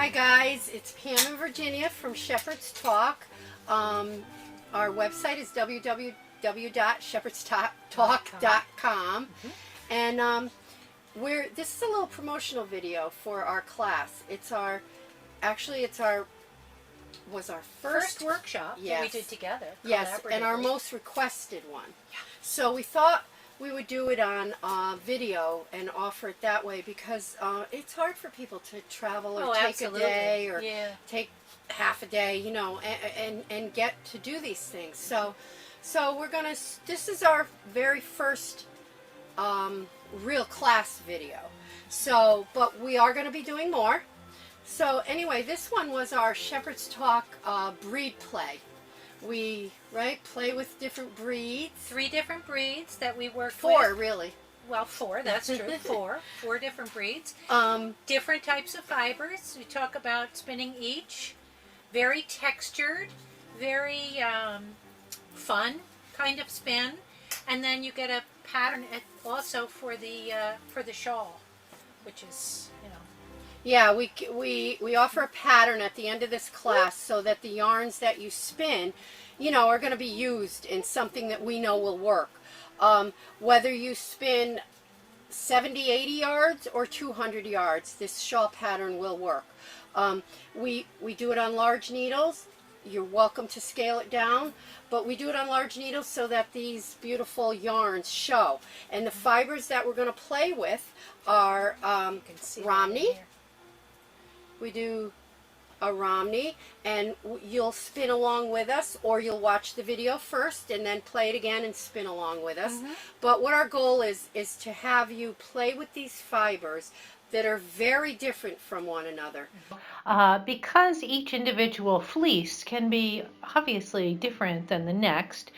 Hi guys, it's Pam and Virginia from Shepherd's Talk. Our website is www.shepherdstalk.com, and this is a little promotional video for our class. It's our first workshop that we did together. Yes, and our most requested one. Yeah. So we thought we would do it on video and offer it that way because it's hard for people to travel or take absolutely. A day or take half a day, you know, and get to do these things. So we're gonna. This is our very first real class video. So, but we are going to be doing more. So anyway, this one was our Shepherd's Talk breed play. We play with different breeds. 3 different breeds that we work with. 4 really. Well, 4, that's true. 4 different breeds. Different types of fibers. We talk about spinning each. Very textured, very fun kind of spin, and then you get a pattern also for the shawl, which is, you know. Yeah, we offer a pattern at the end of this class so that the yarns that you spin, you know, are going to be used in something that we know will work. Whether you spin 70, 80 yards or 200 yards, this shawl pattern will work. We do it on large needles. You're welcome to scale it down, but we do it on large needles so that these beautiful yarns show. And the fibers that we're going to play with are Romney. We do a Romney, and you'll spin along with us, or you'll watch the video first and then play it again and spin along with us. But what our goal is to have you play with these fibers that are very different from one another. Because each individual fleece can be obviously different than the next,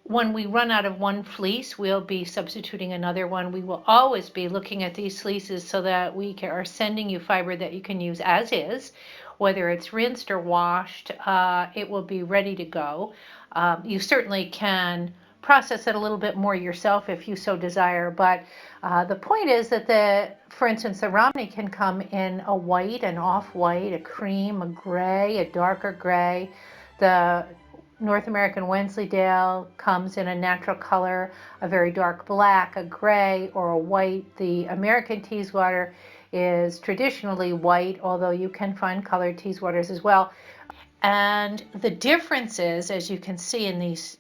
when we run out of one fleece, we'll be substituting another one. We will always be looking at these fleeces so that we are sending you fiber that you can use as is. Whether it's rinsed or washed, it will be ready to go. You certainly can process it a little bit more yourself if you so desire, but the point is that for instance, the Romney can come in a white, an off-white, a cream, a gray, a darker gray. The North American Wensleydale comes in a natural color, a very dark black, a gray, or a white. The American Teeswater is traditionally white, although you can find colored Teeswaters as well. And the differences, as you can see in these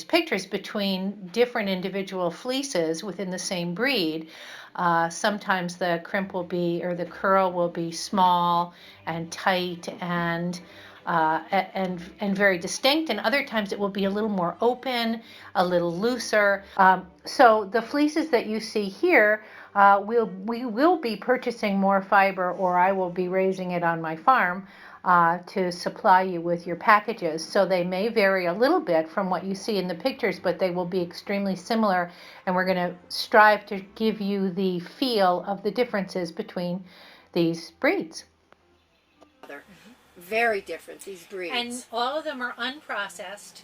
pictures, between different individual fleeces within the same breed, sometimes the crimp will be, or the curl will be small and tight and very distinct, and other times it will be a little more open, a little looser. So the fleeces that you see here, we will be purchasing more fiber, or I will be raising it on my farm to supply you with your packages. So they may vary a little bit from what you see in the pictures, but they will be extremely similar, and we're going to strive to give you the feel of the differences between these breeds. Very different, these breeds. And all of them are unprocessed.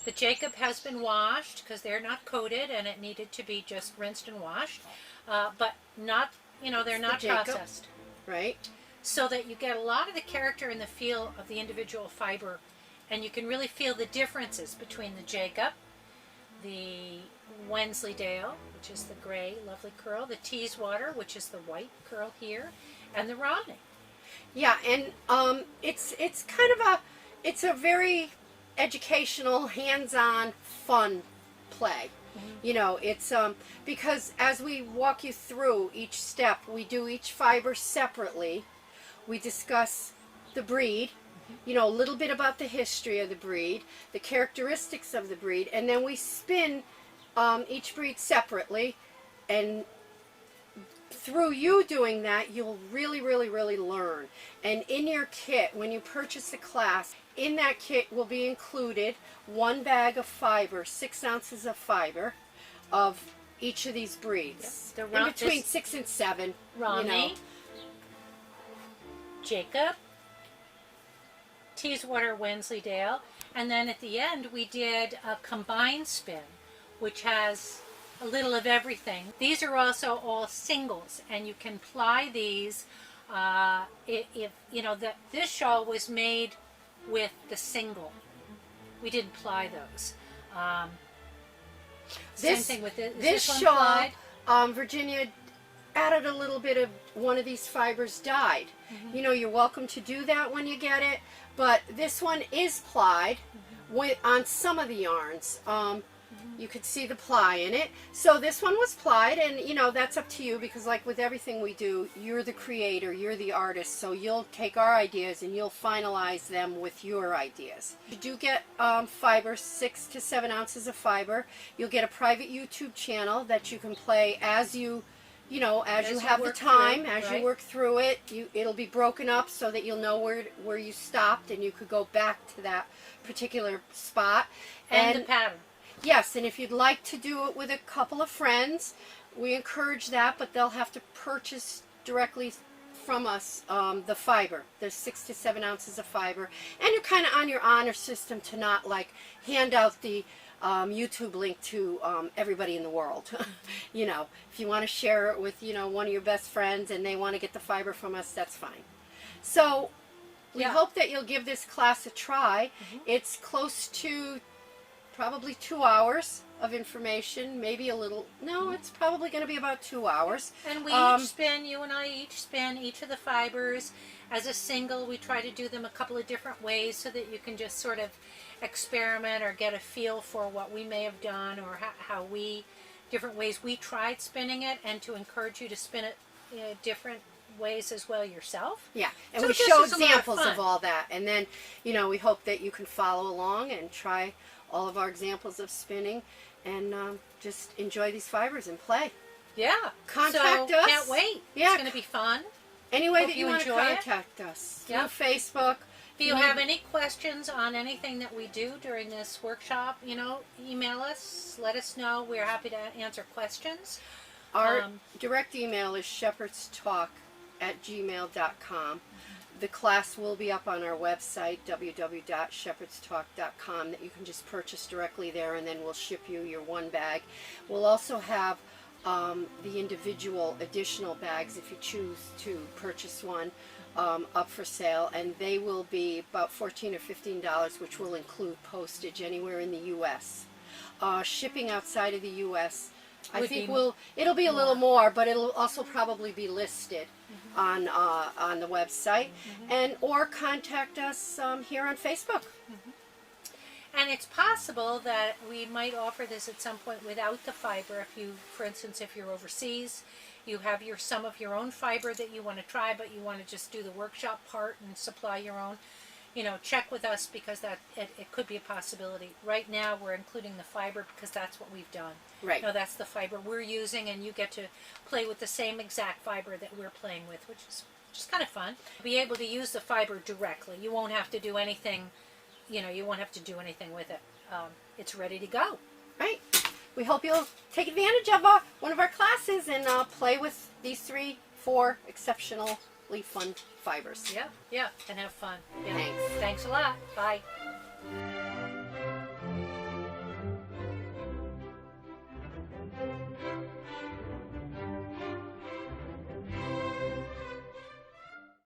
The Jacob has been washed because they're not coated, and it needed to be just rinsed and washed, but not, you know, they're not processed. Right. So that you get a lot of the character and the feel of the individual fiber, and you can really feel the differences between the Jacob, the Wensleydale, which is the gray, lovely curl, the Teeswater, which is the white curl here, and the Romney. Yeah, and it's kind of it's a very educational, hands-on, fun play. You know, it's because as we walk you through each step, we do each fiber separately. We discuss the breed, you know, a little bit about the history of the breed, the characteristics of the breed, and then we spin each breed separately, and through you doing that, you'll really, really, really learn. And in your kit, when you purchase the class, in that kit will be included 1 bag of fiber, 6 ounces of fiber of each of these breeds. Yep. In between 6 and 7. Romney, you know. Jacob, Teeswater, Wensleydale, and then at the end we did a combined spin, which has a little of everything. These are also all singles, and you can ply these If you know that this shawl was made with the single, we didn't ply those. Same thing with this. This one shawl, plied? Virginia added a little bit of one of these fibers dyed. Mm-hmm. You know, you're welcome to do that when you get it, but this one is plied on some of the yarns. You could see the ply in it. So this one was plied, and you know, that's up to you, because like with everything we do, you're the creator, you're the artist, so you'll take our ideas and you'll finalize them with your ideas. You do get fiber, 6 to 7 ounces of fiber. You'll get a private YouTube channel that you can play as you have the time, as you work through it. It'll be broken up so that you'll know where you stopped, and you could go back to that particular spot. And the pattern. Yes, and if you'd like to do it with a couple of friends, we encourage that, but they'll have to purchase directly from us the fiber. There's 6 to 7 ounces of fiber, and you're kind of on your honor system to not like hand out the YouTube link to everybody in the world. You know, if you want to share it with, you know, one of your best friends and they want to get the fiber from us, that's fine. So we hope that you'll give this class a try. It's close to probably 2 hours of information, maybe a little, no, it's probably going to be about 2 hours. And we each spin, you and I each spin each of the fibers as a single. We try to do them a couple of different ways so that you can just sort of experiment or get a feel for what we may have done, or how different ways we tried spinning it, and to encourage you to spin it different ways as well yourself. Yeah, and So we this show is a lot of examples fun. of all that, and then, you know, we hope that you can follow along and try all of our examples of spinning, and just enjoy these fibers and play. Yeah. Contact so us. Can't wait. Yeah. It's going to be fun. Any way Hope that you you want to enjoy it. contact us. Yep. Through Facebook. If you have any questions on anything that we do during this workshop, you know, email us, let us know. We're happy to answer questions. Our direct email is shepherdstalk@gmail.com. The class will be up on our website, www.shepherdstalk.com, that you can just purchase directly there, and then we'll ship you your one bag. We'll also have the individual additional bags, if you choose to purchase one, up for sale, and they will be about $14 or $15, which will include postage anywhere in the U.S. Shipping outside of the U.S., I think it'll be a little more, but it'll also probably be listed on the website, and or contact us here on Facebook. And it's possible that we might offer this at some point without the fiber. If you, for instance, if you're overseas, you have some of your own fiber that you want to try, but you want to just do the workshop part and supply your own. You know, check with us, because it could be a possibility. Right now, we're including the fiber because that's what we've done. Right. No, that's the fiber we're using, and you get to play with the same exact fiber that we're playing with, which is kind of fun. Be able to use the fiber directly. You won't have to do anything. You know, you won't have to do anything with it. It's ready to go. Right. We hope you'll take advantage of one of our classes and play with these 3-4 exceptionally fun fibers. Yeah, and have fun. Yeah. Thanks. Thanks a lot. Bye.